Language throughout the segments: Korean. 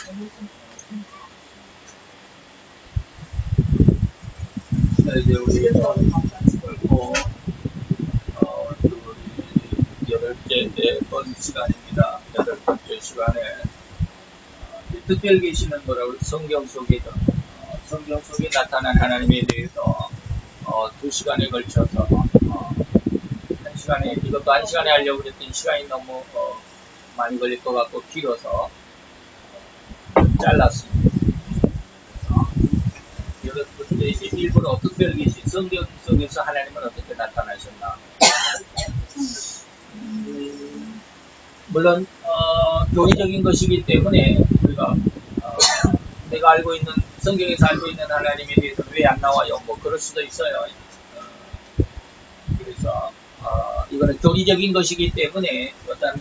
이제 우리 또 8번 시간입니다. 8번째 시간에 특별 계시는 거라고 성경 속에서 성경 속에 나타난 하나님에 대해서 2시간에 걸쳐서 1시간에 이것도 1시간에 하려고 그랬더니 시간이 너무 많이 걸릴 것 같고 길어서 잘랐습니다. 여러분들 이제 일부러 특별 계시 성경 속에서 하나님은 어떻게 나타나셨나? 물론 교리적인 것이기 때문에 우리가 내가 알고 있는 성경에서 알고 있는 하나님에 대해서 왜 안 나와요? 뭐 그럴 수도 있어요. 그래서 이거는 교리적인 것이기 때문에 어떤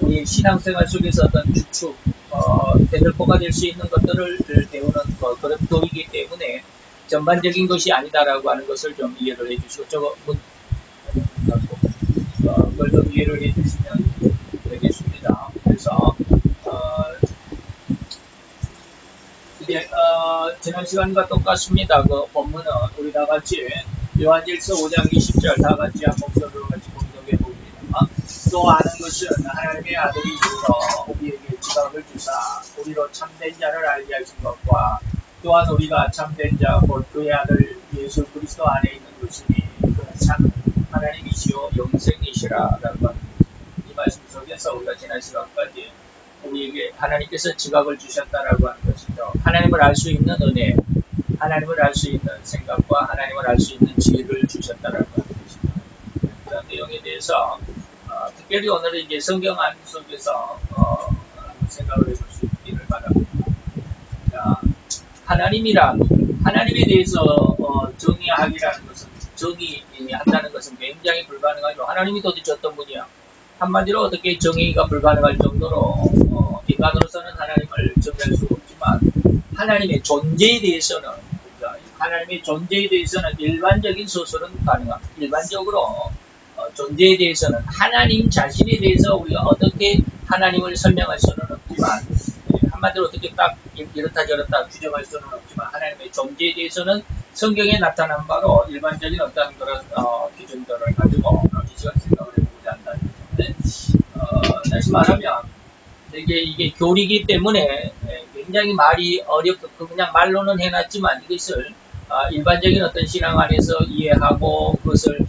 우리 신앙생활 속에서 어떤 주축 대들보가 될 수 있는 것들을 배우는 그런 교리이기 때문에 전반적인 것이 아니다라고 하는 것을 좀 이해를 해주시고 저거 그걸 좀 이해를 해주시면 되겠습니다. 그래서 이제 지난 시간과 똑같습니다. 그 본문은 우리 다 같이 요한일서 5장 20절 다 같이 한 목소리로 같이 공독해 봅니다. 또 아는 것은 하나님의 아들이 이르러 우리에게 지각을 주사 우리로 참된 자를 알게 하신 것과 또한 우리가 참된 자 곧 그의 아들 예수 그리스도 안에 있는 것이니 그는 참 하나님이시요 영생이시라라고 이 말씀 속에서 우리가 지난 시간까지 우리에게 하나님께서 지각을 주셨다라고 하는 것이죠. 하나님을 알 수 있는 은혜, 하나님을 알 수 있는 생각과 하나님을 알 수 있는 지혜를 주셨다라고 하는 것이죠. 그런 내용에 대해서 특별히 오늘은 이제 성경 안 속에서 생각을 해볼 수 있기를 바랍니다. 자, 하나님에 대해서 정의하기라는 것은 정의한다는 것은 굉장히 불가능하죠. 하나님이 도대체 어떤 분이야? 한마디로 어떻게 정의가 불가능할 정도로 인간으로서는 하나님을 정의할 수가 없지만 하나님의 존재에 대해서는 일반적인 서술은 가능합니다. 일반적으로 존재에 대해서는 하나님 자신에 대해서 우리가 어떻게 하나님을 설명할 수는 없지만 한마디로 어떻게 딱 이렇다 저렇다 규정할 수는 없지만 하나님의 존재에 대해서는 성경에 나타난 바로 일반적인 어떤 그런 기준들을 가지고 이 시간 생각을 해보고자 한다는 것인데 다시 말하면 이게 교리이기 때문에 굉장히 말이 어렵고 그냥 말로는 해놨지만 이것을 일반적인 어떤 신앙 안에서 이해하고 그것을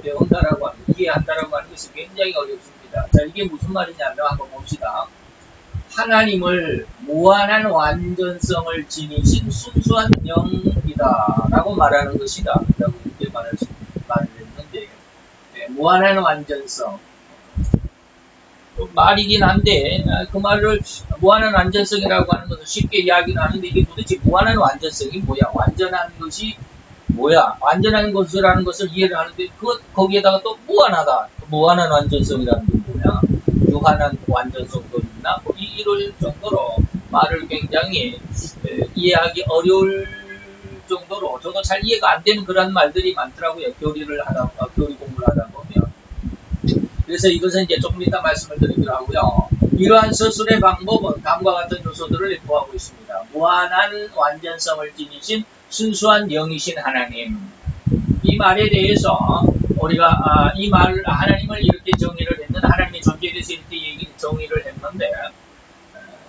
배운다라고 하는 이해한다라고 하는 것이 굉장히 어렵습니다. 자, 이게 무슨 말이냐면 한번 봅시다. 하나님을 무한한 완전성을 지니신 순수한 영이다 라고 말하는 것이다 라고 이렇게 말을 했는데 무한한 완전성 말이긴 한데 그 말을 무한한 완전성이라고 하는 것을 쉽게 이야기는 하는데 이게 도대체 무한한 완전성이 뭐야? 완전한 것이 뭐야? 완전한 것이라는 것을 이해를 하는데 거기에다가 또 무한하다. 무한한 완전성이라는 게 뭐야? 유한한 완전성도 있나? 이럴 정도로 말을 굉장히 이해하기 어려울 정도로 저도 잘 이해가 안 되는 그런 말들이 많더라고요. 교리 공부를 하다 보면. 그래서 이것은 이제 조금 이따 말씀을 드리기로 하고요. 이러한 서술의 방법은 다음과 같은 요소들을 내포하고 있습니다. 무한한 완전성을 지니신 순수한 영이신 하나님. 이 말에 대해서 우리가 이 말 하나님을 이렇게 정의를 했는데 하나님의 존재에 대해서 이렇게 정의를 했는데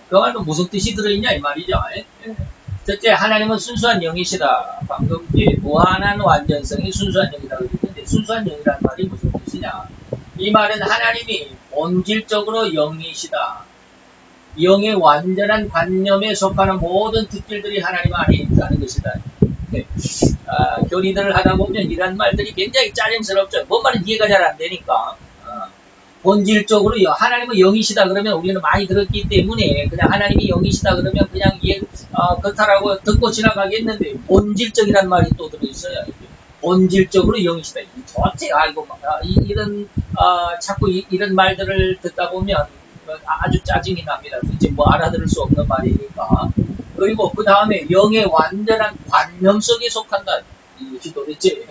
그 말은 무슨 뜻이 들어있냐 이 말이죠. 첫째 하나님은 순수한 영이시다. 방금 무한한 완전성이 순수한 영이라고 했는데 순수한 영이라는 말이 무슨 뜻이냐. 이 말은 하나님이 본질적으로 영이시다. 영의 완전한 관념에 속하는 모든 특질들이 하나님 안에 있다는 것이다. 교리들을 하다 보면 이런 말들이 굉장히 짜증스럽죠. 뭔 말인지 이해가 잘 안 되니까. 본질적으로 하나님은 영이시다 그러면 우리는 많이 들었기 때문에 그냥 하나님이 영이시다 그러면 그냥 그렇다라고 듣고 지나가겠는데 본질적이란 말이 또 들어있어요. 본질적으로 영이시다. 도대체 자꾸 이런 말들을 듣다 보면 아주 짜증이 납니다. 도대체 뭐 알아들을 수 없는 말이니까. 그리고 그 다음에 영의 완전한 관념 속에 속한다. 이것이 도대체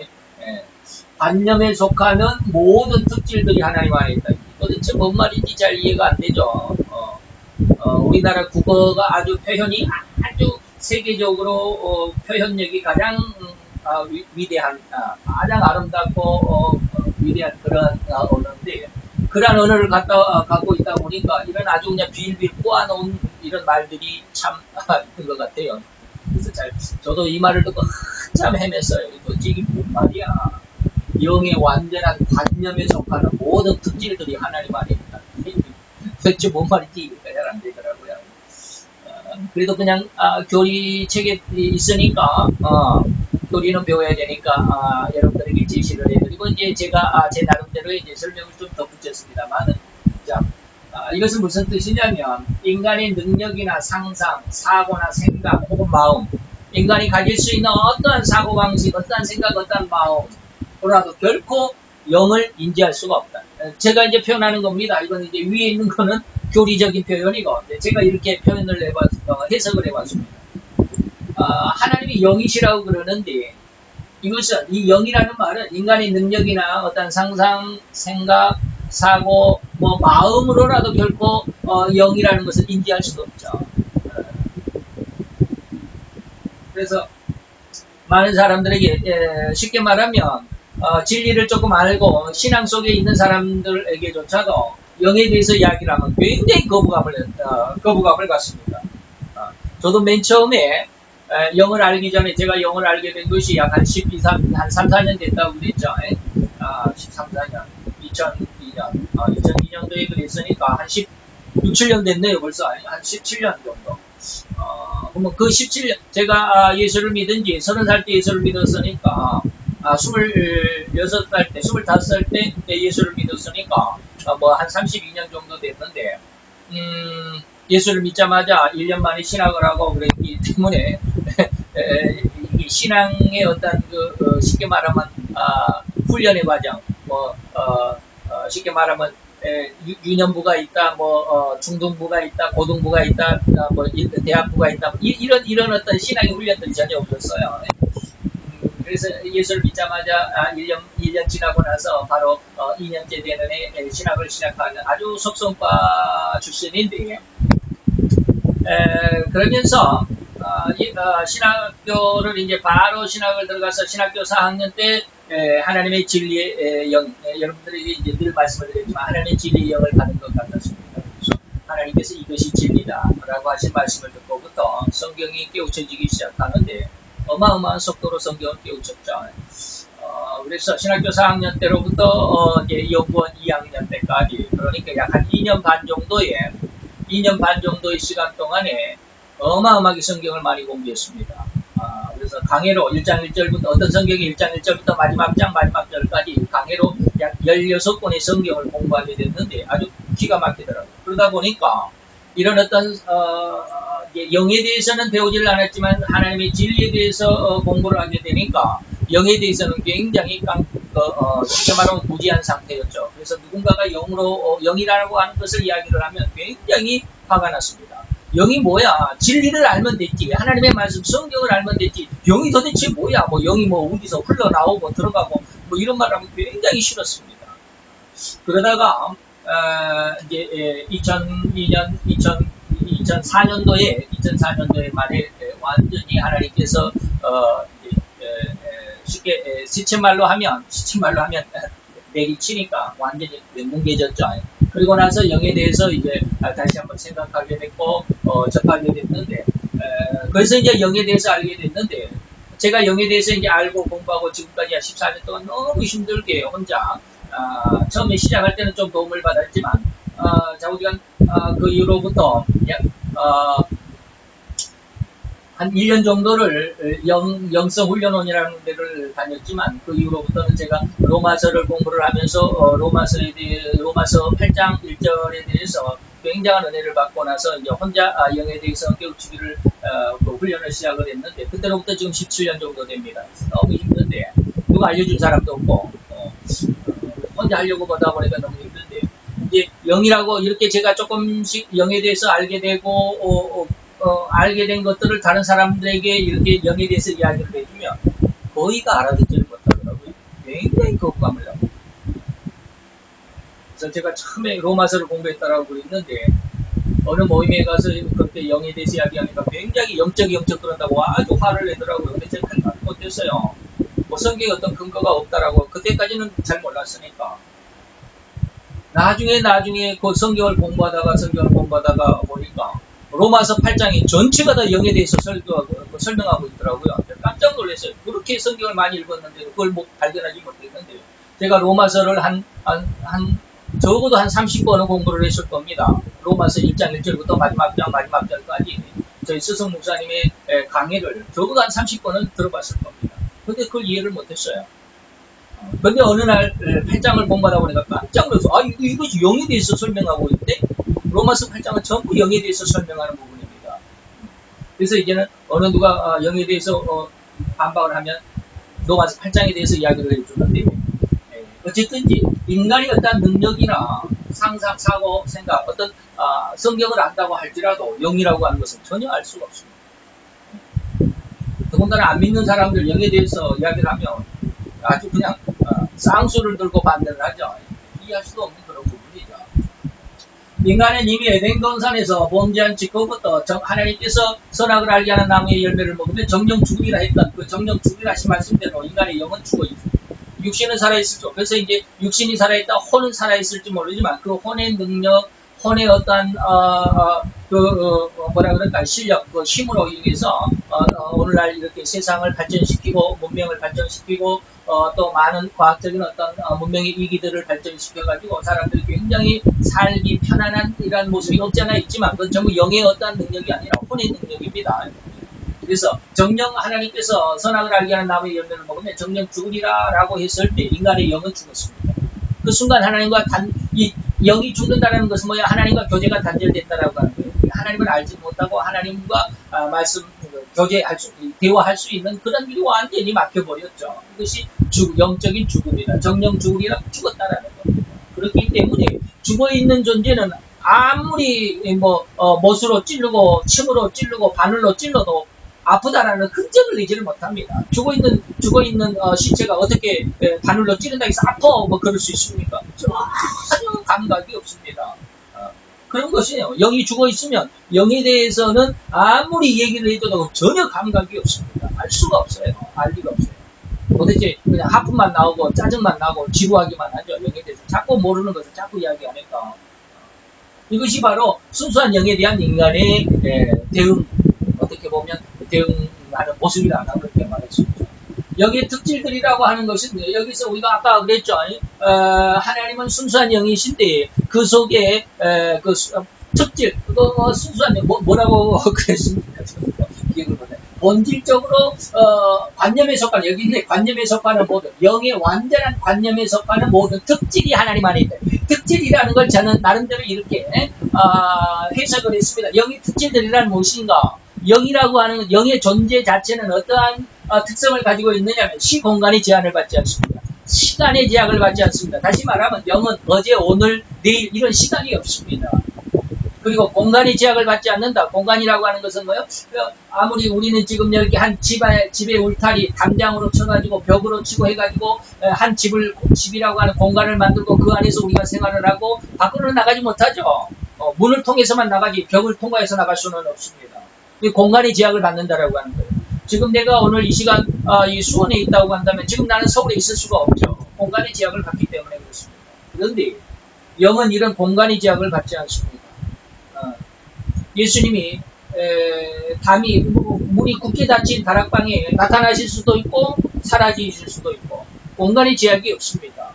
관념에 속하는 모든 특질들이 하나님 안에 있다. 도대체 뭔 말인지 잘 이해가 안 되죠. 우리나라 국어가 아주 표현이 아주 세계적으로 표현력이 가장 위대한, 가장 아름답고 위대한 그런 언어인데, 그런 언어를 갖고 있다 보니까 이런 아주 그냥 빌빌 꼬아놓은 이런 말들이 참 있는 것 같아요. 그래서 저도 이 말을 듣고 한참 헤맸어요. 도대체 이게 뭔 말이야. 영의 완전한 관념에 속하는 모든 특질들이 하나님 안에 있다. 도대체 뭔 말인지 이해가 잘 안 되더라고요. 그래도 그냥 교리책에 있으니까 교리는 배워야 되니까 여러분들에게 제시를 해드리고 이제 제가 제 나름대로 이제 설명을 좀 덧붙였습니다만, 자, 이것은 무슨 뜻이냐면 인간의 능력이나 상상, 사고나 생각 혹은 마음, 인간이 가질 수 있는 어떠한 사고방식, 어떠한 생각, 어떠한 마음, 그러나도 결코 영을 인지할 수가 없다. 제가 이제 표현하는 겁니다. 이건 이제 위에 있는 거는 교리적인 표현이고, 제가 이렇게 표현을 해석을 해봤습니다. 하나님이 영이시라고 그러는데, 이것은, 이 영이라는 말은 인간의 능력이나 어떤 상상, 생각, 사고, 마음으로라도 결코, 영이라는 것을 인지할 수가 없죠. 그래서, 많은 사람들에게, 쉽게 말하면, 진리를 조금 알고 신앙 속에 있는 사람들에게조차도 영에 대해서 이야기를 하면 굉장히 거부감을 갖습니다. 저도 맨 처음에 영을 알기 전에 제가 영을 알게 된 것이 약 한 3, 4년 됐다고 그랬죠. 13, 4년, 2002년, 2002년도에 그랬으니까 한 16, 7년 됐네요. 벌써 한 17년 정도. 그러면 그 17년, 제가 예수를 믿은 지 30살 때 예수를 믿었으니까 26살 때, 25살 때 예수를 믿었으니까 한 32년 정도 됐는데, 예수를 믿자마자 1년 만에 신학을 하고 그랬기 때문에 신앙의 어떤 쉽게 말하면 훈련의 과정, 쉽게 말하면 유년부가 있다, 중등부가 있다, 고등부가 있다, 대학부가 있다, 이런 어떤 신앙의 훈련들이 전혀 없었어요. 그래서 예수를 믿자마자 1년 지나고 나서 바로 2년째 되는 해 신학을 시작하는 아주 속성과 출신인데, 그러면서 신학교를 이제 바로 신학을 들어가서 신학교 4학년 때 하나님의 진리의 영, 여러분들이 이제 늘 말씀을 드렸지만 하나님의 진리의 영을 받은 것 같았습니다. 그래서 하나님께서 이것이 진리다라고 하신 말씀을 듣고부터 성경이 깨우쳐지기 시작하는데 어마어마한 속도로 성경을 깨우쳤죠. 그래서 신학교 4학년 때로부터 이제 연구원 2학년 때까지, 그러니까 약 한 2년 반 정도의 시간 동안에 어마어마하게 성경을 많이 공부했습니다. 그래서 강해로 1장 1절부터 어떤 성경이 1장 1절부터 마지막 장 마지막 절까지 강해로 약 16권의 성경을 공부하게 됐는데 아주 기가 막히더라고요. 그러다 보니까 이런 어떤 영에 대해서는 배우지를 않았지만 하나님의 진리에 대해서 공부를 하게 되니까 영에 대해서는 굉장히 쉽게 말하면 무지한 상태였죠. 그래서 누군가가 영이라고 하는 것을 이야기를 하면 굉장히 화가 났습니다. 영이 뭐야? 진리를 알면 됐지. 하나님의 말씀, 성경을 알면 됐지. 영이 도대체 뭐야? 영이 어디서 흘러나오고 들어가고 이런 말 하면 굉장히 싫었습니다. 그러다가 이제 2004년도에 말에 완전히 하나님께서 쉽게 시쳇말로 하면 내리치니까 완전히 뭉개졌죠. 그리고 나서 영에 대해서 이제 다시 한번 생각하게 됐고 접하게 됐는데, 그래서 이제 영에 대해서 알게 됐는데, 제가 영에 대해서 이제 알고 공부하고 지금까지 한 14년 동안 너무 힘들게 혼자 처음에 시작할 때는 좀 도움을 받았지만 자우지간 그 이후로부터 한 1년 정도를 영성 훈련원이라는 데를 다녔지만 그 이후로부터는 제가 로마서를 공부를 하면서 로마서 8장 1절에 대해서 굉장한 은혜를 받고 나서 이제 혼자 영에 대해서 깨우치기를 훈련을 시작을 했는데, 그때로부터 지금 17년 정도 됩니다. 너무 힘든데 누가 알려준 사람도 없고 혼자 하려고 보다 보니까 너무 힘든데, 이제 영이라고 이렇게 제가 조금씩 영에 대해서 알게 되고 알게 된 것들을 다른 사람들에게 이렇게 영에 대해서 이야기를 해주면 거의가 알아듣지를 못하더라고요. 굉장히 거부감을 하고. 그래서 제가 처음에 로마서를 공부했다라고 그랬는데 어느 모임에 가서 그렇게 영에 대해서 이야기하니까 굉장히 영적 그런다고 아주 화를 내더라고요. 근데 제가 말 못했어요. 뭐 성경에 어떤 근거가 없다라고. 그때까지는 잘 몰랐으니까. 나중에 그 성경을 공부하다가 보니까 로마서 8장이 전체가 다 영에 대해서 설명하고 있더라고요. 깜짝 놀랐어요. 그렇게 성경을 많이 읽었는데 그걸 발견하지 못했는데 제가 로마서를 적어도 한 30번은 공부를 했을 겁니다. 로마서 1장 1절부터 마지막 절까지 저희 스승 목사님의 강의를 적어도 한 30번은 들어봤을 겁니다. 근데 그걸 이해를 못했어요. 근데 어느 날 8장을 공부하다 보니까 깜짝 놀라서 이것이 영에 대해서 설명하고 있는데 로마서 8장은 전부 영에 대해서 설명하는 부분입니다. 그래서 이제는 어느 누가 영에 대해서 반박을 하면 로마서 8장에 대해서 이야기를 해주는데 어쨌든지 인간이 어떤 능력이나 상상, 사고, 생각, 어떤 성경을 안다고 할지라도 영이라고 하는 것은 전혀 알 수가 없습니다. 더군다나 안 믿는 사람들 영에 대해서 이야기를 하면 아주 그냥 쌍수를 들고 반대를 하죠. 이해할 수도 없는 그런 부분이죠. 인간은 이미 에덴 동산에서 범죄한 직후부터 하나님께서 선악을 알게 하는 나무의 열매를 먹으면 정령 죽으리라 했던 그 정령 죽으리라 하신 말씀대로 인간의 영은 죽어 있습니다. 육신은 살아있을죠. 그래서 이제 육신이 살아있다, 혼은 살아있을지 모르지만 그 혼의 능력, 혼의 어떤 실력, 그 힘으로 인해서 오늘날 이렇게 세상을 발전시키고 문명을 발전시키고 또 많은 과학적인 어떤 문명의 이기들을 발전시켜가지고 사람들이 굉장히 살기 편안한 이런 모습이 없지 않아 있지만 그건 전부 영의 어떤 능력이 아니라 혼의 능력입니다. 그래서 정령 하나님께서 선악을 알게 하는 나무의 열매를 먹으면 정령 죽으리라 라고 했을 때 인간의 영은 죽었습니다. 그 순간 하나님과 이 영이 죽는다는 것은 뭐야? 하나님과 교제가 단절됐다라고 하는 거예요. 하나님을 알지 못하고 하나님과 대화할 수 있는 그런 일이 완전히 막혀버렸죠. 이것이 영적인 죽음이다. 정령 죽으리라 죽었다라는 겁니다. 그렇기 때문에 죽어있는 존재는 아무리 못으로 찌르고 침으로 찌르고 바늘로 찔러도 아프다라는 흔적을 내지를 못합니다. 죽어있는 시체가 어떻게 바늘로 찌른다 해서 아파 그럴 수 있습니까? 전혀 감각이 없습니다. 그런 것이에요. 영이 죽어있으면 영에 대해서는 아무리 얘기를 해도 전혀 감각이 없습니다. 알 수가 없어요. 알 리가 없어요. 도대체 그냥 하품만 나오고 짜증만 나고 지루하기만 하죠. 영에 대해서 자꾸 모르는 것을 자꾸 이야기하니까. 이것이 바로 순수한 영에 대한 인간의 대응, 어떻게 보면 대응하는 모습이라고 그렇게 말할 수 있죠. 여기에 특질들이라고 하는 것은 여기서 우리가 아까 그랬죠. 하나님은 순수한 영이신데 그 속에 그 특질, 그거 순수한 영 뭐라고 그랬습니까? 기억을 못해. 본질적으로 관념에 속하는 여기 있네. 관념에 속하는 모든 영의 완전한 관념에 속하는 모든 특질이 하나님 안에 있다. 특질이라는 걸 저는 나름대로 이렇게 해석을 했습니다. 영의 특질들이란 무엇인가? 영이라고 하는 영의 존재 자체는 어떠한 특성을 가지고 있느냐면 시공간의 제한을 받지 않습니다. 시간의 제약을 받지 않습니다. 다시 말하면 영은 어제, 오늘, 내일 이런 시간이 없습니다. 그리고 공간의 제약을 받지 않는다. 공간이라고 하는 것은 뭐요? 아무리 우리는 지금 이렇게 한 집의 울타리, 담장으로 쳐가지고 벽으로 치고 해가지고 한 집이라고 하는 공간을 만들고 그 안에서 우리가 생활을 하고 밖으로 나가지 못하죠. 문을 통해서만 나가지 벽을 통과해서 나갈 수는 없습니다. 공간의 제약을 받는다라고 하는 거예요. 지금 내가 오늘 이 시간 이 수원에 있다고 한다면 지금 나는 서울에 있을 수가 없죠. 공간의 제약을 받기 때문에 그렇습니다. 그런데 영은 이런 공간의 제약을 받지 않습니다. 예수님이 문이 굳게 닫힌 다락방에 나타나실 수도 있고 사라지실 수도 있고 공간의 제약이 없습니다.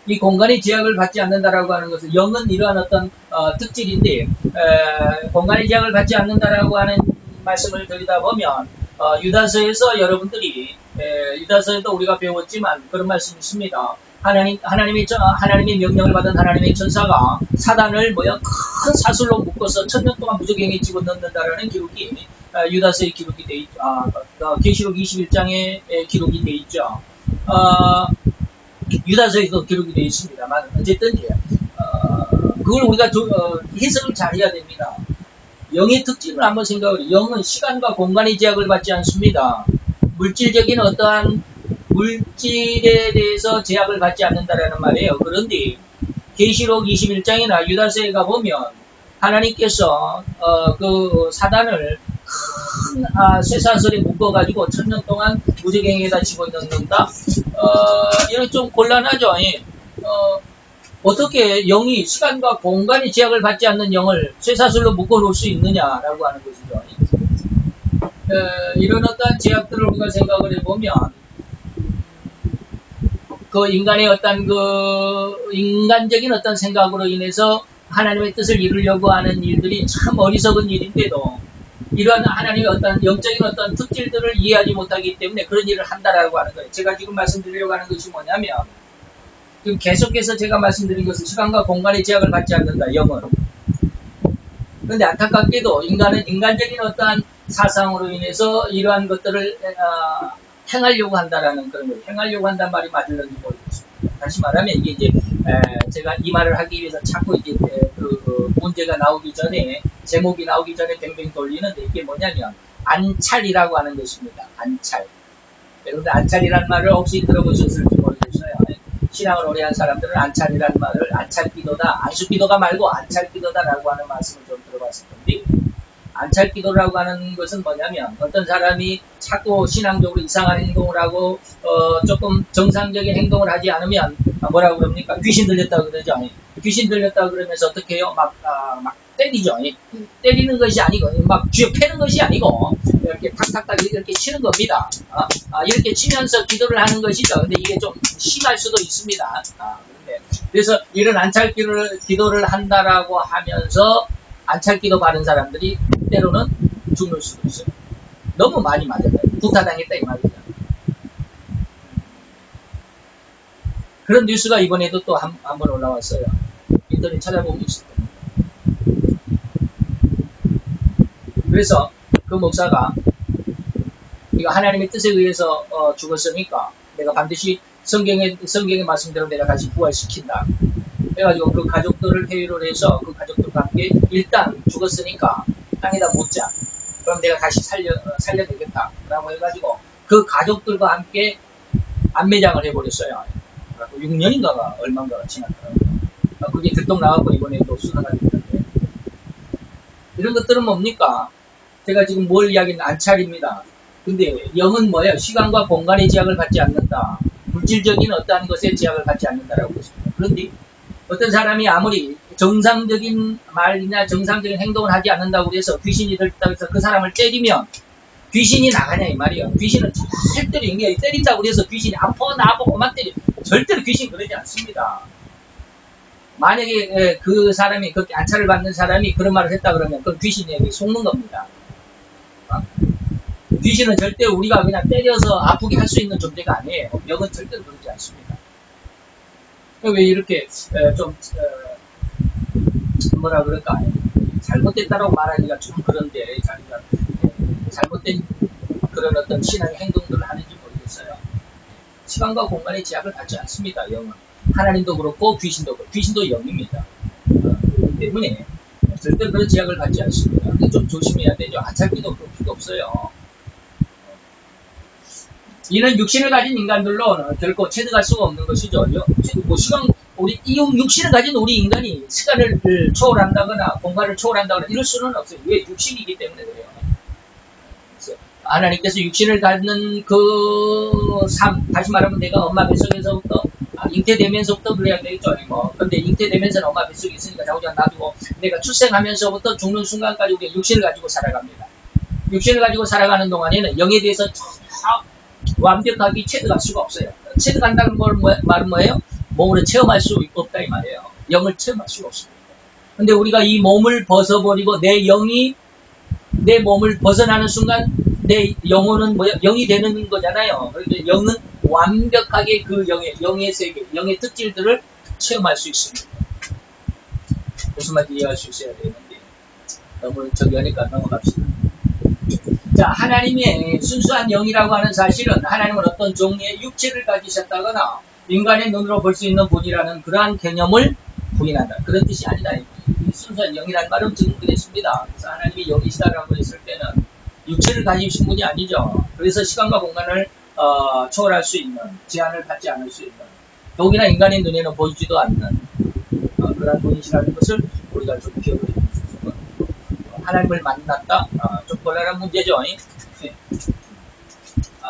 이 공간의 제약을 받지 않는다라고 하는 것은 영은 이러한 어떤 특질인데 공간의 제약을 받지 않는다라고 하는 말씀을 드리다 보면 유다서에서 여러분들이 유다서에도 우리가 배웠지만 그런 말씀이 있습니다. 하나님의 명령을 받은 하나님의 천사가 사단을 큰 사슬로 묶어서 1000년 동안 무적행에 집어넣는다라는 기록이 유다서에 기록이 되어 있죠. 계시록 21장에 기록이 되어 있죠. 유다서에도 기록이 되어 있습니다만 어쨌든 그걸 우리가 해석을 잘 해야 됩니다. 영의 특징을 한번 생각을 해요. 영은 시간과 공간의 제약을 받지 않습니다. 물질적인 어떠한 물질에 대해서 제약을 받지 않는다라는 말이에요. 그런데 계시록 21장이나 유다서에 가보면 하나님께서 그 사단을 큰 쇠사슬에 묶어가지고 1000년 동안 무지갱이에다 집어넣는다. 이건 좀 곤란하죠. 어떻게 영이 시간과 공간의 제약을 받지 않는 영을 쇠사슬로 묶어놓을 수 있느냐라고 하는 것이죠. 이런 어떤 제약들을 우리가 생각을 해보면 그 인간의 어떤 그 인간적인 어떤 생각으로 인해서 하나님의 뜻을 이루려고 하는 일들이 참 어리석은 일인데도 이러한 하나님의 어떤 영적인 어떤 특질들을 이해하지 못하기 때문에 그런 일을 한다라고 하는 거예요. 제가 지금 말씀드리려고 하는 것이 뭐냐면 지금 계속해서 제가 말씀드린 것은 시간과 공간의 제약을 받지 않는다. 영은. 그런데 안타깝게도 인간은 인간적인 어떠한 사상으로 인해서 이러한 것들을 행하려고 한다라는 그런 거예요. 행하려고 한다는 말이 맞을런지 모르겠습니다. 다시 말하면 이게 이제 제가 이 말을 하기 위해서 자꾸 이제 그 문제가 나오기 전에 제목이 나오기 전에 뱅뱅 돌리는데 이게 뭐냐면 안찰이라고 하는 것입니다. 안찰. 여러분들 안찰이라는 말을 혹시 들어보셨을지 모르겠어요. 신앙을 오래 한 사람들은 안찰이라는 말을 안찰기도다, 안수기도가 말고 안찰기도다라고 하는 말씀을 좀 들어봤을 텐데 안찰기도라고 하는 것은 뭐냐면 어떤 사람이 자꾸 신앙적으로 이상한 행동을 하고 조금 정상적인 행동을 하지 않으면 뭐라고 그럽니까? 귀신 들렸다고 그러죠. 귀신 들렸다고 그러면서 어떻게 해요? 막 때리죠. 때리는 것이 아니고 막 쥐어 패는 것이 아니고 이렇게 탁탁탁 이렇게 치는 겁니다. 이렇게 치면서 기도를 하는 것이죠. 근데 이게 좀 심할 수도 있습니다. 그래서 이런 안찰기도를 한다라고 하면서 안찰기도 받은 사람들이 때로는 죽을 수도 있어요. 너무 많이 맞았다. 구타당했다 이 말이죠. 그런 뉴스가 이번에도 또 한 번 올라왔어요. 인터넷 찾아보면 있을 겁니다. 그래서 그 목사가 이거 하나님의 뜻에 의해서 죽었으니까 내가 반드시 성경의 말씀대로 내가 다시 부활시킨다. 그래가지고 그 가족들을 회의를 해서 그 가족들과 함께 일단 죽었으니까 땅에다 묻자. 그럼 내가 다시 살려내겠다. 라고 해가지고 그 가족들과 함께 안매장을 해버렸어요. 6년인가가 얼마인가가 지났더라고요. 그게 들통나갖고 이번에 또 수사가 됐는데 이런 것들은 뭡니까? 제가 지금 뭘 이야기는 안찰입니다. 근데 영은 뭐예요? 시간과 공간의 제약을 받지 않는다. 물질적인 어떠한 것에 제약을 받지 않는다라고 했습니다. 그런데 어떤 사람이 아무리 정상적인 말이나 정상적인 행동을 하지 않는다고 해서 귀신이 들었다고 해서 그 사람을 때리면 귀신이 나가냐 이 말이에요. 귀신은 절대로 인간이 때린다고 해서 귀신이 아파 나보고 그만 때려. 절대로 귀신 그러지 않습니다. 만약에 그 사람이 그렇게 안찰을 받는 사람이 그런 말을 했다 그러면 그건 귀신에게 속는 겁니다. 귀신은 절대 우리가 그냥 때려서 아프게 할 수 있는 존재가 아니에요. 영은 절대로 그러지 않습니다. 왜 이렇게 좀 뭐라 그럴까 잘못됐다라고 말하기가 좀 그런데 자기가 잘못된 그런 어떤 신앙의 행동들을 하는지 모르겠어요. 시간과 공간의 제약을 받지 않습니다. 영은 하나님도 그렇고 귀신도 영입니다. 그렇기 때문에 절대 그런 제약을 받지 않습니다. 근데 좀 조심해야 되죠. 안찰기도 그럴 필요 없어요. 이는 육신을 가진 인간들로 결코 체득할 수가 없는 것이죠. 우리 이 육신을 가진 우리 인간이 시간을 초월한다거나 공간을 초월한다거나 이럴 수는 없어요. 왜? 육신이기 때문에 그래요. 그래서 하나님께서 육신을 갖는 그 삶, 다시 말하면 내가 엄마 뱃속에서부터 잉태되면서부터 그래야 되겠죠. 근데 잉태되면서는 엄마 뱃속에 있으니까 자우지간 놔두고 내가 출생하면서부터 죽는 순간까지 우리가 육신을 가지고 살아갑니다. 육신을 가지고 살아가는 동안에는 영에 대해서 완벽하게 체득할 수가 없어요. 체득한다는 말은 뭐예요? 몸으로 체험할 수 없다 이 말이에요. 영을 체험할 수가 없습니다. 근데 우리가 이 몸을 벗어버리고 내 영이 내 몸을 벗어나는 순간 내 영혼은 뭐야? 영이 되는 거잖아요. 그러니까 영은 완벽하게 그 영의 세계, 영의 특질들을 체험할 수 있습니다. 무슨 말인지 이해할 수 있어야 되는데 너무 저기 하니까 넘어갑시다. 자, 하나님의 순수한 영이라고 하는 사실은 하나님은 어떤 종류의 육체를 가지셨다거나 인간의 눈으로 볼 수 있는 분이라는 그러한 개념을 부인한다. 그런 뜻이 아니다. 이 순수한 영이라는 말은 지금 그랬습니다. 그래서 하나님이 영이시다라고 했을 때는 육체를 가지신 분이 아니죠. 그래서 시간과 공간을 초월할 수 있는, 제한을 받지 않을 수 있는, 더욱이나 인간의 눈에는 보이지도 않는 그런 분이시라는 것을 우리가 좀 기억을 해주시고, 하나님을 만났다, 좀 곤란한 문제죠. 네.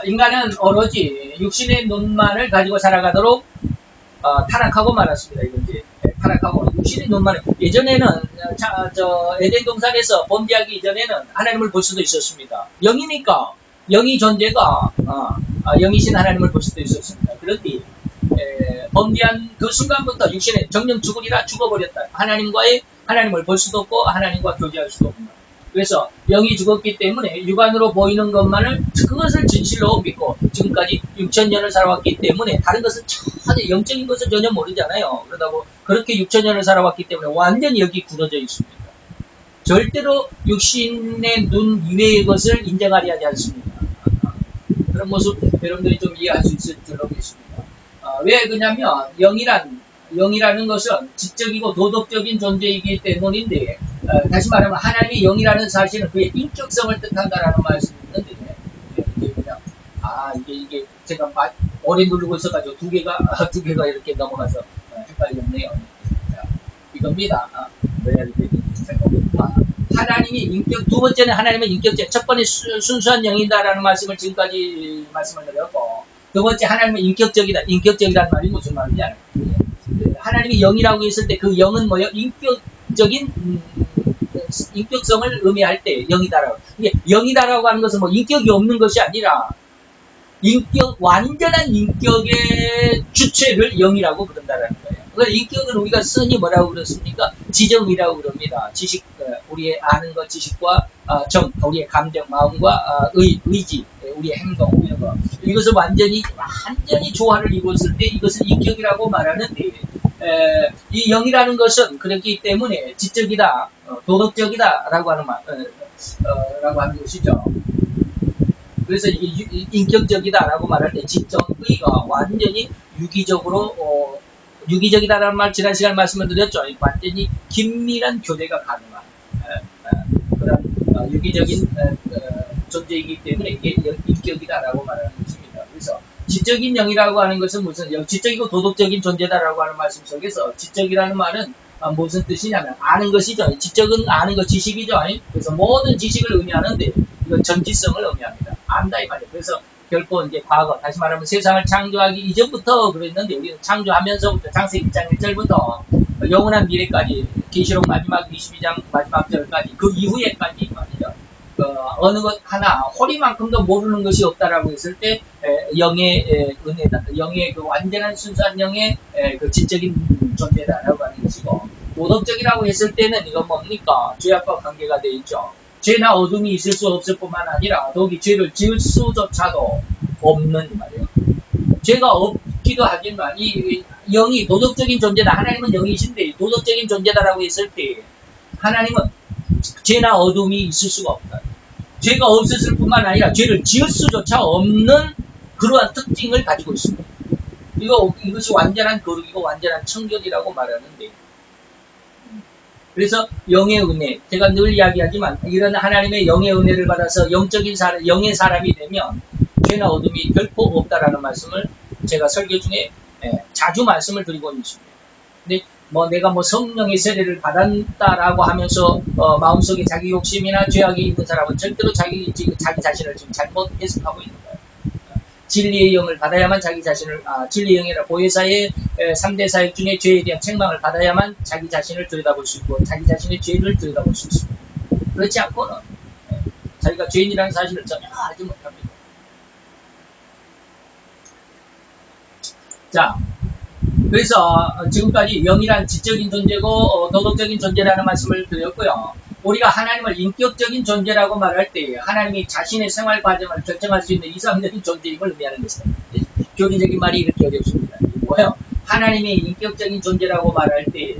인간은 오로지 육신의 눈만을 가지고 살아가도록 타락하고 말았습니다. 이건 이제 타락하고 육신의 눈만을, 예전에는 에덴 동산에서 범죄하기 이전에는 하나님을 볼 수도 있었습니다. 영이니까 영이 존재가 영이신 하나님을 볼 수도 있었습니다. 그런데 범죄한 그 순간부터 육신에 정령 죽으리라 죽어버렸다. 하나님을 볼 수도 없고 하나님과 교제할 수도 없다. 그래서 영이 죽었기 때문에 육안으로 보이는 것만을 그것을 진실로 믿고 지금까지 6,000년을 살아왔기 때문에 다른 것은 전혀 영적인 것을 전혀 모르잖아요. 그러다고 그렇게 6,000년을 살아왔기 때문에 완전히 여기 굳어져 있습니다. 절대로 육신의 눈 이외의 것을 인정하려 하지 않습니다. 그런 모습 여러분들이 좀 이해할 수 있을 줄로 믿습니다. 왜 그러냐면 영이라는 것은 지적이고 도덕적인 존재이기 때문인데, 다시 말하면 하나님이 영이라는 사실은 그의 인격성을 뜻한다라는 말씀이 있는데, 이게 그냥 이게 제가 오래 누르고 있어가지고 두 개가 이렇게 넘어가서 헷갈렸네요. 자, 이겁니다. 왜 이렇게 생각해보면 하나님이 인격, 두 번째는 하나님의 인격적, 첫 번째 순수한 영이다라는 말씀을 지금까지 말씀을 드렸고, 두 번째 하나님은 인격적이다. 인격적이라는 말이 무슨 말이냐? 하나님이 영이라고 했을 때 그 영은 뭐예요? 인격성을 의미할 때 영이다라고. 이게 영이다라고 하는 것은 뭐 인격이 없는 것이 아니라 완전한 인격의 주체를 영이라고 그런다라는 거예요. 그래서 인격은 우리가 흔히 뭐라고 그렇습니까? 지정이라고 그럽니다. 지식, 우리의 아는 것, 지식과 정, 우리의 감정, 마음과 의지, 우리의 행동, 이런 거. 이것을 완전히 조화를 이루었을 때 이것을 인격이라고 말하는데, 이 영이라는 것은 그렇기 때문에 지적이다, 도덕적이다라고 하는 라고 하는 것이죠. 그래서 이게 인격적이다라고 말할 때 지적의가 완전히 유기적이다라는 말 지난 시간 말씀을 드렸죠. 완전히 긴밀한 교제가 가능한 그런 유기적인 존재이기 때문에 이게 인격이다라고 말하는 것입니다. 그래서 지적인 영이라고 하는 것은 지적이고 도덕적인 존재다라고 하는 말씀 속에서 지적이라는 말은 무슨 뜻이냐면 아는 것이죠. 지적은 아는 것, 지식이죠. 그래서 모든 지식을 의미하는데 이건 전지성을 의미합니다. 안다 이 말이에요. 그래서 결코 이제 과거, 다시 말하면 세상을 창조하기 이전부터 그랬는데 우리는 창조하면서부터 창세기 1장 1절부터 영원한 미래까지 계시록 마지막 22장 마지막 절까지 그 이후에까지 말이죠. 어느 것 하나 허리만큼도 모르는 것이 없다라고 했을 때 영의 은혜다, 영의 그 완전한 순수한 영의 그 지적인 존재다라고 하는 것이고, 도덕적이라고 했을 때는 이건 뭡니까? 죄악과 관계가 되어 있죠. 죄나 어둠이 있을 수 없을 뿐만 아니라 더욱이 죄를 지을 수조차도 없는 말이에요. 죄가 없기도 하지만 이 영이 도덕적인 존재다. 하나님은 영이신데 도덕적인 존재다라고 했을 때 하나님은 죄나 어둠이 있을 수가 없다. 죄가 없었을 뿐만 아니라 죄를 지을 수조차 없는 그러한 특징을 가지고 있습니다. 이것이 완전한 거룩이고 완전한 청결이라고 말하는데, 그래서 영의 은혜, 제가 늘 이야기하지만 이런 하나님의 영의 은혜를 받아서 영의 사람이 되면 죄나 어둠이 결코 없다라는 말씀을 제가 설교 중에 자주 말씀을 드리고 있습니다. 근데 내가 성령의 세례를 받았다라고 하면서 마음속에 자기 욕심이나 죄악이 있는 사람은 절대로 자기 자신을 지금 잘못 해석하고 있는 거예요. 진리의 영을 받아야만 진리의 영이라 보혜사의 3대 사역 중에 죄에 대한 책망을 받아야만 자기 자신을 들여다볼 수 있고 자기 자신의 죄를 들여다볼 수 있습니다. 그렇지 않고는 자기가 죄인이라는 사실을 전혀 알지 못합니다. 자, 그래서 지금까지 영이란 지적인 존재고 도덕적인 존재라는 말씀을 드렸고요. 우리가 하나님을 인격적인 존재라고 말할 때 하나님이 자신의 생활 과정을 결정할 수 있는 이상적인 존재임을 의미하는 것입니다. 교리적인 말이 이렇게 어렵습니다. 뭐예요? 하나님의 인격적인 존재라고 말할 때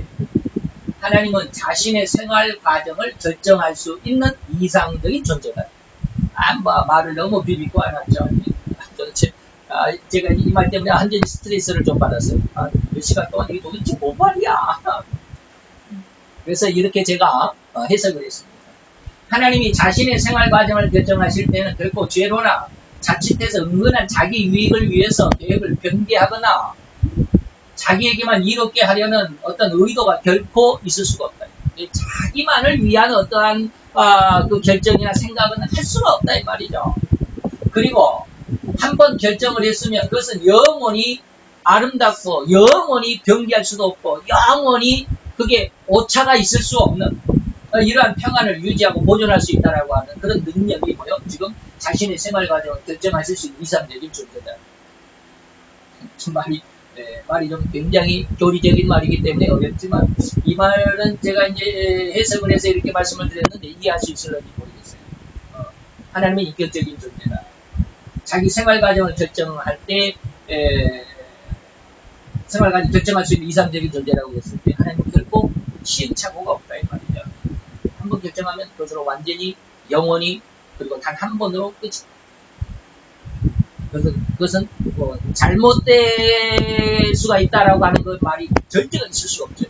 하나님은 자신의 생활 과정을 결정할 수 있는 이상적인 존재다. 말을 너무 비비고 안 하죠. 도대체 제가 이 말 때문에 완전히 스트레스를 좀 받았어요. 몇 시간 동안 이게 도대체 뭔 말이야? 그래서 이렇게 제가 해석을 했습니다. 하나님이 자신의 생활 과정을 결정하실 때는 결코 죄로나 자칫해서 은근한 자기 유익을 위해서 계획을 변개하거나 자기에게만 이롭게 하려는 어떤 의도가 결코 있을 수가 없다. 자기만을 위한 어떠한 그 결정이나 생각은 할 수가 없다 이 말이죠. 그리고 한번 결정을 했으면 그것은 영원히 아름답고 영원히 변개할 수도 없고 영원히 그게 오차가 있을 수 없는 이러한 평안을 유지하고 보존할 수 있다라고 하는 그런 능력이 뭐요? 지금 자신의 생활 과정을 결정하실 수 있는 이상적인 존재다. 말이 좀 굉장히 교리적인 말이기 때문에 어렵지만 이 말은 제가 이제 해석을 해서 이렇게 말씀을 드렸는데 이해할 수 있을런지 모르겠어요. 하나님의 인격적인 존재다. 자기 생활 과정을 결정할 때 생활 과정 결정할 수 있는 이상적인 존재라고 했을 때 하나님은 결코 시행착오가 없다 이 말이죠. 한번 결정하면 그것으로 완전히 영원히 그리고 단 한 번으로 끝이다. 그것은 뭐 잘못될 수가 있다라고 하는 그 말이 절대가 있을 수가 없죠.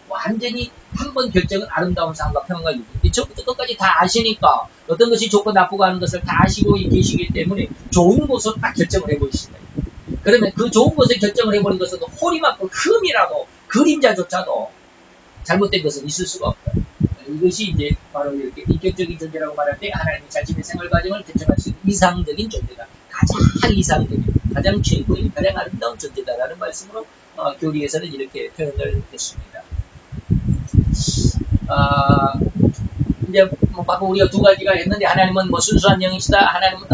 완전히 한 번 결정은 아름다운 삶과 평안과 유익. 처음부터 끝까지 다 아시니까 어떤 것이 좋고 나쁘고 하는 것을 다 아시고 계시기 때문에 좋은 것으로 다 결정을 해보시다. 그러면 그 좋은 것을 결정을 해버린 것은 호리만큼 흠이라도 그림자조차도 잘못된 것은 있을 수가 없다. 이것이 이제 바로 이렇게 인격적인 존재라고 말할 때 하나님이 자신의 생활 과정을 결정할 수 있는 이상적인 존재다. 가장 이상적인, 가장 최고의, 가장 아름다운 존재다라는 말씀으로 교리에서는 이렇게 표현을 했습니다. 이제 뭐 방금 우리가 두 가지가 했는데 하나님은 뭐 순수한 영이시다. 하나님은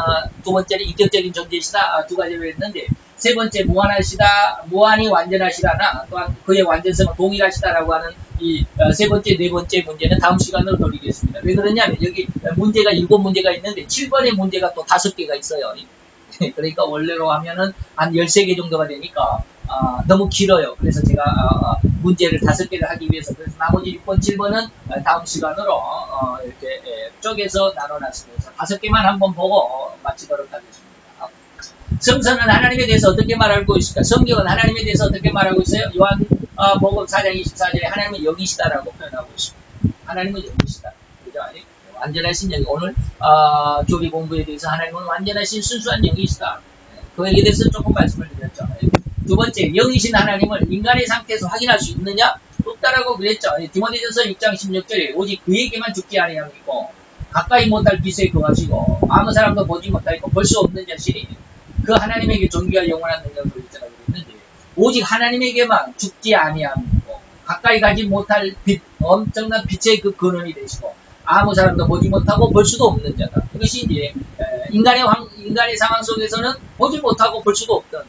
두 번째는 인격적인 존재이시다. 두 가지로 했는데 세 번째 무한하시다. 무한히 완전하시다나 또한 그의 완전성은 동일하시다라고 하는 이 세 번째, 네 번째 문제는 다음 시간으로 돌리겠습니다. 왜 그러냐면 여기 문제가 7문제가 있는데 7번의 문제가 또 5개가 있어요. 그러니까 원래로 하면은 한 13개 정도가 되니까 너무 길어요. 그래서 제가 문제를 5개를 하기 위해서 그래서 나머지 6번, 7번은 다음 시간으로 이렇게 쪼개서 나눠놨습니다. 5개만 한번 보고 마치도록 하겠습니다. 성서는 하나님에 대해서 어떻게 말하고 있을까? 성경은 하나님에 대해서 어떻게 말하고 있어요? 요한복음 4장 24절에 하나님은 영이시다라고 표현하고 있습니다. 하나님은 영이시다. 그죠? 완전하신 영이 오늘 교리 공부에 대해서 하나님은 완전하신 순수한 영이시다. 그에 대해서 조금 말씀을 드렸죠. 두 번째, 영이신 하나님을 인간의 상태에서 확인할 수 있느냐? 없다라고 그랬죠. 디모데전서 6장 16절에 오직 그에게만 죽지 아니하고 가까이 못할 빛에 거하시고 아무 사람도 보지 못하고 볼 수 없는 자신이 그 하나님에게 존귀와 영원한 능력을 있다고 그랬는데 오직 하나님에게만 죽지 아니하고 가까이 가지 못할 빛, 엄청난 빛의 그 근원이 되시고 아무 사람도 보지 못하고 볼 수도 없는 자다. 이것이 이제 인간의 상황 속에서는 보지 못하고 볼 수도 없던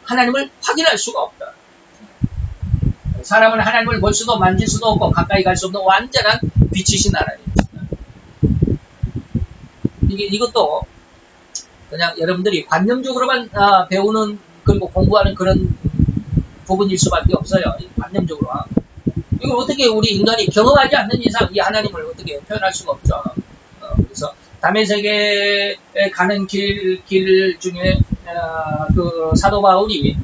하나님을 확인할 수가 없다. 사람은 하나님을 볼 수도 만질 수도 없고 가까이 갈 수 없는 완전한 빛이신 하나님입니다. 이것도 그냥 여러분들이 관념적으로만 배우는 그리고 공부하는 그런 부분일 수밖에 없어요. 관념적으로. 이걸 어떻게 우리 인간이 경험하지 않는 이상 이 하나님을 어떻게 표현할 수가 없죠. 그래서 담의 세계에 가는 길 중에 그 사도 바울이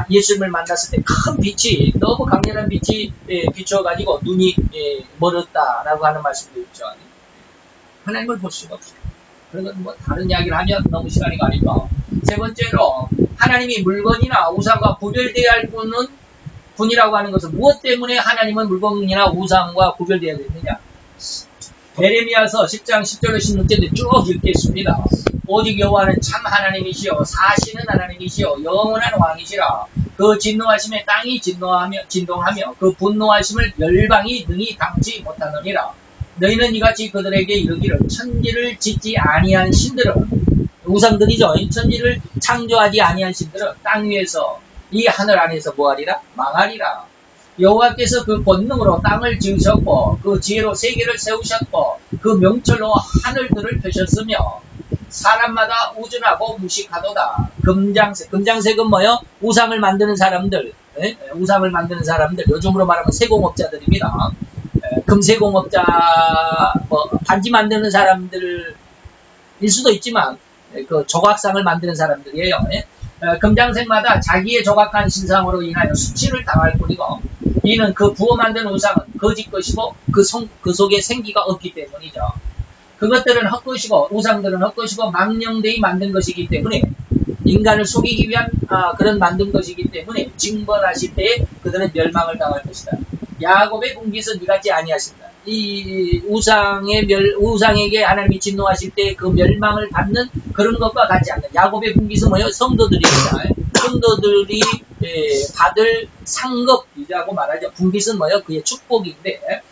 예수님을 만났을 때 큰 빛이 너무 강렬한 빛이 비춰가지고 눈이 멀었다라고 하는 말씀도 있죠. 하나님을 볼 수가 없어요. 그런 뭐 다른 이야기를 하면 너무 시간이 가니까. 세 번째로 하나님이 물건이나 우상과 구별되어야 할 분이라고 하는 것은 무엇 때문에 하나님은 물건이나 우상과 구별되어야 되느냐. 에레미야서 10장 10절로 16절에 쭉 읽겠습니다. 오직 여호와는 참 하나님이시여 사시는 하나님이시여 영원한 왕이시라. 그 진노하심에 땅이 진동하며 그 분노하심을 열방이 능히 담지 못하느니라. 너희는 이같이 그들에게 이르기를 천지를 짓지 아니한 신들은 우상들이죠. 천지를 창조하지 아니한 신들은 땅 위에서 이 하늘 안에서 뭐하리라? 망하리라. 여호와께서 그 권능으로 땅을 지으셨고 그 지혜로 세계를 세우셨고 그 명철로 하늘들을 펴셨으며 사람마다 우준하고 무식하도다. 금장색은 뭐요? 우상을 만드는 사람들, 우상을 만드는 사람들, 요즘으로 말하면 세공업자들입니다. 금세공업자, 반지 만드는 사람들일 수도 있지만 그 조각상을 만드는 사람들이에요. 금장색마다 자기의 조각한 신상으로 인하여 수치를 당할 뿐이고 이는 그 부어 만든 우상은 거짓 것이고 그 속에 생기가 없기 때문이죠. 그것들은 헛것이고 우상들은 헛것이고 망령되이 만든 것이기 때문에 인간을 속이기 위한 그런 만든 것이기 때문에 징벌하실 때에 그들은 멸망을 당할 것이다. 야곱의 분깃은 이같지 아니하신다. 이 우상에게 하나님이 진노하실 때 그 멸망을 받는 그런 것과 같지 않다. 야곱의 분깃은 뭐예요? 성도들입니다. 성도들이 받을 상급이라고 말하죠. 분깃은 뭐예요? 그의 축복인데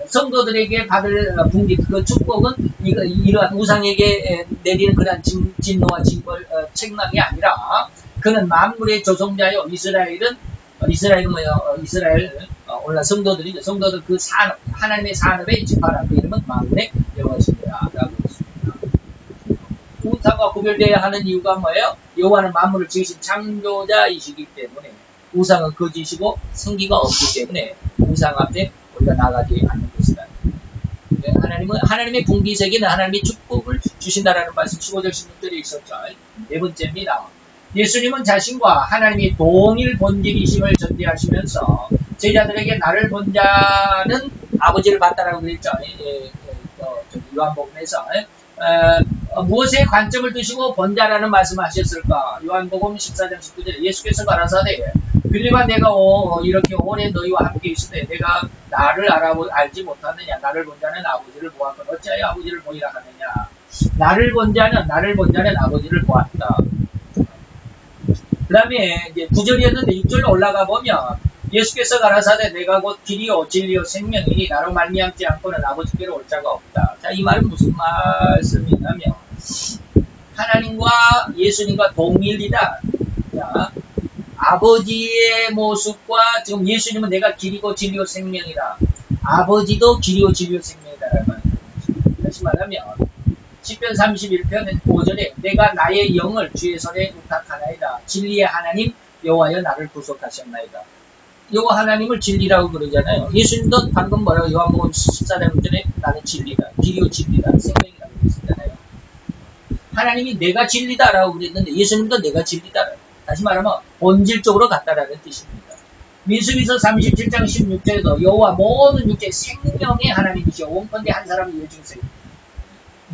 성도들에게 받을 분깃, 그 축복은 이러한 우상에게 내리는 그러한 진노와 징벌, 책망이 아니라 그는 만물의 조성자요. 이스라엘은 뭐예요? 이스라엘 오늘날 성도들이죠. 성도들 그 산업, 하나님의 산업에 집하라. 그 이름은 만물의 여호와시니라 라고 했습니다. 우상과 구별되어야 하는 이유가 뭐예요? 여호와는 만물을 지으신 창조자이시기 때문에 우상은 거짓이고 생기가 없기 때문에 우상 앞에 우리가 나가지 않는 것이다. 하나님의 분기세계는 하나님의 축복을 주신다라는 말씀 15절 16절에 있었죠. 네 번째입니다. 예수님은 자신과 하나님이 동일 본질이심을 전제하시면서 제자들에게 나를 본 자는 아버지를 봤다라고 그랬죠. 요한복음에서 무엇에 관점을 두시고 본 자라는 말씀하셨을까? 요한복음 14장 19절에 예수께서 가라사대 빌립아 내가 이렇게 오래 너희와 함께 있으되 내가 나를 알지 못하느냐? 나를 본 자는 아버지를 보았건 어찌하여 아버지를 보이라 하느냐? 나를 본 자는 아버지를 보았다. 그 다음에 이제 9절이었는데 6절로 올라가 보면 예수께서 가라사대 내가 곧 길이요 진리요 생명이니 나로 말미암지 않고는 아버지께로 올 자가 없다. 자, 이 말은 무슨 말씀이냐면 하나님과 예수님과 동일이다. 자, 아버지의 모습과 지금 예수님은 내가 길이고 진리요 생명이다. 아버지도 길이요 진리요 생명이다라는 말입니다. 다시 말하면 시편 31편 5절에 내가 나의 영을 주의 손에 의탁하나이다. 진리의 하나님 여호와여 나를 구속하셨나이다. 여호와 하나님을 진리라고 그러잖아요. 예수님도 방금 뭐라고 요한복음 14장 6절에 나는 진리다. 길이요 진리다. 생명이라고 그랬잖아요. 하나님이 내가 진리다라고 그랬는데 예수님도 내가 진리다. 다시 말하면 본질적으로 같다라는 뜻입니다. 민수기서 37장 16절에도 여호와 모든 육체 생명의 하나님이시오. 원컨대 한 사람이 예중세.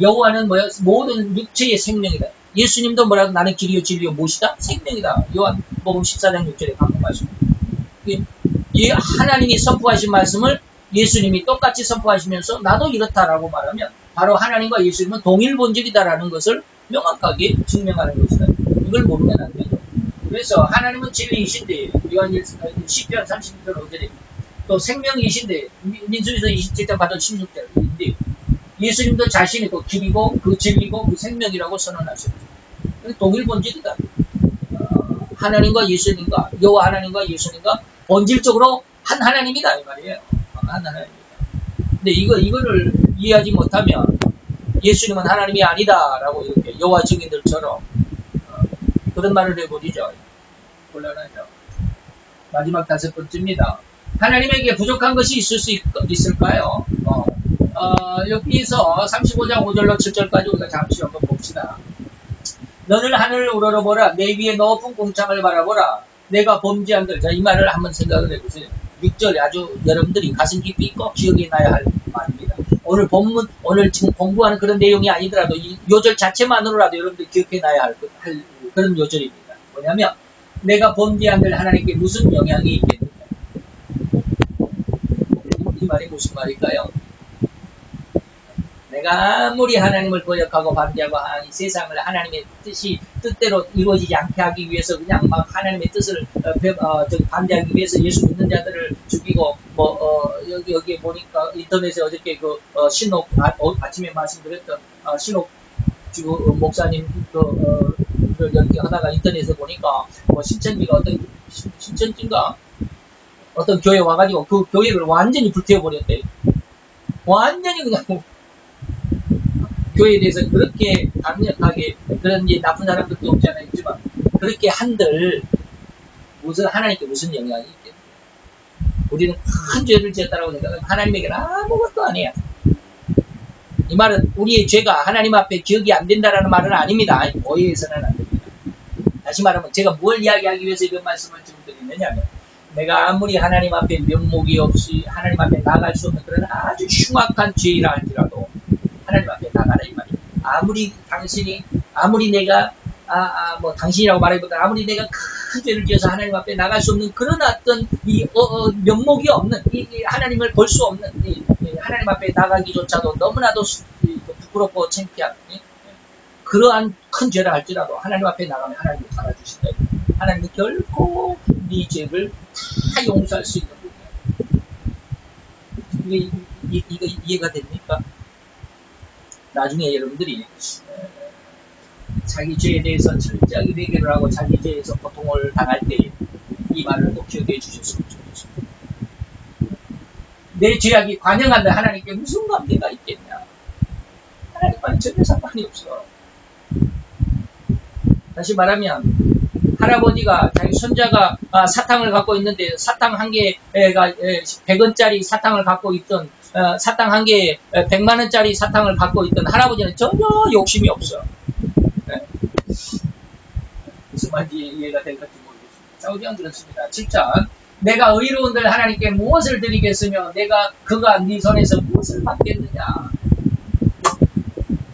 여호와는 뭐야? 모든 육체의 생명이다. 예수님도 뭐라고 나는 길이요 진리요 무엇이다? 생명이다. 요한복음 14장 6절에 방금 말씀. 이 하나님이 선포하신 말씀을 예수님이 똑같이 선포하시면서 나도 이렇다라고 말하면 바로 하나님과 예수님은 동일 본질이다라는 것을 명확하게 증명하는 것이다. 이걸 모르면 안 되죠. 그래서 하나님은 진리이신데 시편 32편 5절에 또 생명이신데 민수기서 27장 8절 16절인데 예수님도 자신이 또 길이고 그 진리고 그 생명이라고 선언하셨죠. 동일 본질이다. 하나님과 예수님과 여호와 하나님과 예수님과 본질적으로 한 하나님이다 이 말이에요. 한 하나님이다. 근데 이거를 이해하지 못하면 예수님은 하나님이 아니다라고 이렇게 여호와 증인들처럼 그런 말을 해버리죠. 곤란하죠. 마지막 5번째입니다. 하나님에게 부족한 것이 있을 수 있을까요? 여기서 35장 5절로 7절까지 우리가 잠시 한번 봅시다. 너는 하늘을 우러러보라. 내 위에 높은 공창을 바라보라. 내가 범죄한들. 자, 이 말을 한번 생각을 해보세요. 6절에 아주 여러분들이 가슴 깊이 있고 기억해 놔야 할 말입니다. 오늘 지금 공부하는 그런 내용이 아니더라도 이 요절 자체만으로라도 여러분들이 기억해 놔야 할 그런 요절입니다. 뭐냐면 내가 범죄한들 하나님께 무슨 영향이 있겠느냐. 이 말이 무슨 말일까요? 내가 아무리 하나님을 거역하고 반대하고 이 세상을 하나님의 뜻대로 이루어지지 않게 하기 위해서 그냥 막 하나님의 뜻을 반대하기 위해서 예수 믿는 자들을 죽이고 여기에 보니까 인터넷에 어저께 신옥 아침에 말씀드렸던 신옥 목사님 이렇게 하다가 인터넷에 보니까 신천지가 신천지인가 어떤 교회 와가지고 그 교회를 완전히 불태워버렸대. 완전히 그냥 교회에 대해서 그렇게 강력하게 그런 이제 나쁜 사람들도 없지 않아 있지만 그렇게 한들 하나님께 무슨 영향이 있겠어요? 우리는 큰 죄를 지었다라고 생각하면 하나님에게는 아무것도 아니야. 이 말은 우리의 죄가 하나님 앞에 기억이 안 된다라는 말은 아닙니다. 오해해서는 안 됩니다. 다시 말하면 제가 뭘 이야기하기 위해서 이런 말씀을 지금 드리느냐면 내가 아무리 하나님 앞에 면목이 없이 하나님 앞에 나갈 수 없는 그런 아주 흉악한 죄이라 할지라도 하나님 앞에 나가라 이 말이에요. 아무리 내가 뭐 당신이라고 말하기보다 아무리 내가 큰 죄를 지어서 하나님 앞에 나갈 수 없는 그런 어떤 면목이 없는 하나님을 볼 수 없는 하나님 앞에 나가기조차도 너무나도 부끄럽고 창피한 그러한 큰 죄를 할지라도 하나님 앞에 나가면 하나님이 받아주신다. 하나님은 결코 네 죄를 다 용서할 수 있는 분이에요. 이거 이해가 됩니까? 나중에 여러분들이 자기 죄에 대해서 철저하게 회개를 하고 자기 죄에서 고통을 당할 때 이 말을 꼭 기억해 주셨으면 좋겠습니다. 내 죄악이 관영한다 하나님께 무슨 관계가 있겠냐? 하나님과는 전혀 상관이 없어. 다시 말하면 할아버지가 자기 손자가 사탕을 갖고 있는데 사탕 한 개가 100원짜리 사탕을 갖고 있던 사탕 한 개에 100만원짜리 사탕을 갖고 있던 할아버지는 전혀 욕심이 없어. 네. 무슨 말인지 이해가 될지 모르겠습니다. 사우디안 그렇습니다. 7장 내가 의로운들 하나님께 무엇을 드리겠으며 그가 네 손에서 무엇을 받겠느냐.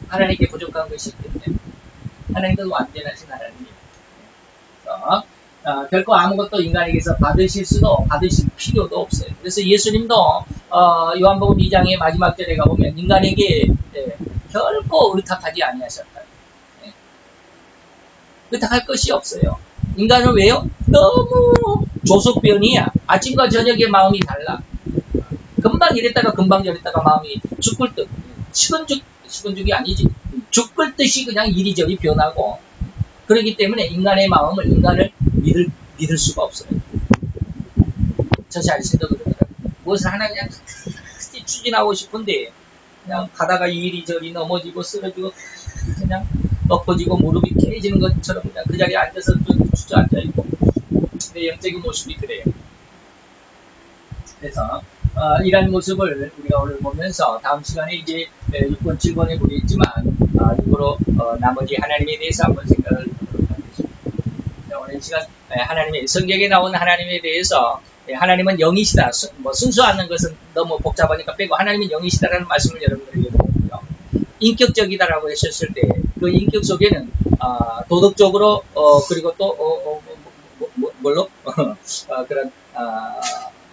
하나님께 부족한 것이 있기 때문에 하나님은 완전하신 하나님이에요. 결코 아무것도 인간에게서 받으실 필요도 없어요. 그래서 예수님도 요한복음 2장의 마지막 절에 가보면 인간에게 결코 의탁하지 아니하셨다. 의탁할 것이 없어요. 인간은 왜요? 너무 조속변이야. 아침과 저녁에 마음이 달라. 금방 이랬다가 금방 저랬다가 마음이 죽을 듯 식은죽이 아니지. 죽을 듯이 그냥 이리저리 변하고 그렇기 때문에 인간을 믿을 수가 없어요. 저 자신도 그러더라고요. 무엇을 하나 그냥 추진하고 싶은데 그냥 가다가 이리저리 넘어지고 쓰러지고 그냥 엎어지고 무릎이 깨지는 것처럼 그냥 그 자리에 앉아서 주저앉아있고 내 영적인 모습이 그래요. 그래서 이런 모습을 우리가 오늘 보면서 다음 시간에 이제 6번, 7번에 보겠지만 이거로 나머지 하나님에 대해서 한번 생각을 해보도록 하겠습니다. 오늘 시간 하나님의 성경에 나온 하나님에 대해서 하나님은 영이시다. 순수하는 것은 너무 복잡하니까 빼고 하나님은 영이시다라는 말씀을 여러분들에게 드렸고요. 인격적이다라고 하셨을 때 그 인격 속에는 도덕적으로 그리고 또 뭘로 그런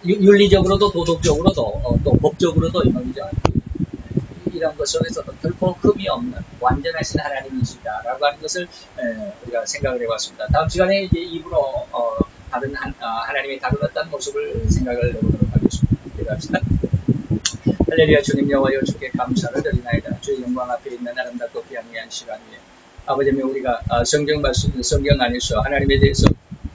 윤리적으로도 도덕적으로도 또 법적으로도 이런 것 속에서도 결코 흠이 없는 완전하신 하나님이시다라고 하는 것을 우리가 생각을 해봤습니다. 다음 시간에 이제 입으로 다른 하나님의 다른 어떤 모습을 생각을 해보도록 하겠습니다. 기도합시다. 할렐루야. 주님 여호와여 주께 감사를 드리나이다. 주의 영광 앞에 있는 아름답고 귀한 시간 위에 아버지님 우리가 성경 안에서 하나님에 대해서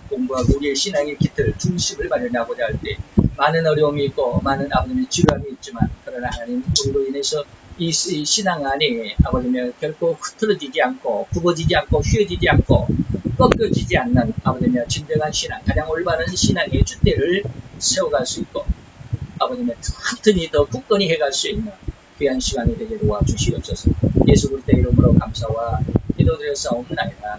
공부하고 우리의 신앙의 깃들 중심을 마련하고자 할 때 많은 어려움이 있고 많은 아버지의 지루함이 있지만 그러나 하나님 우리로 인해서 이 신앙 안에 아버지님 결코 흐트러지지 않고 굽어지지 않고 휘어지지 않고 꺾여지지 않는 아버지님 진정한 신앙 가장 올바른 신앙의 줏대를 세워갈 수 있고 아버지님 튼튼히 더 굳건히 해갈 수 있는 귀한 시간이 되게 도와주시옵소서. 예수 그리스도의 이름으로 감사와 기도드렸사옵나이다.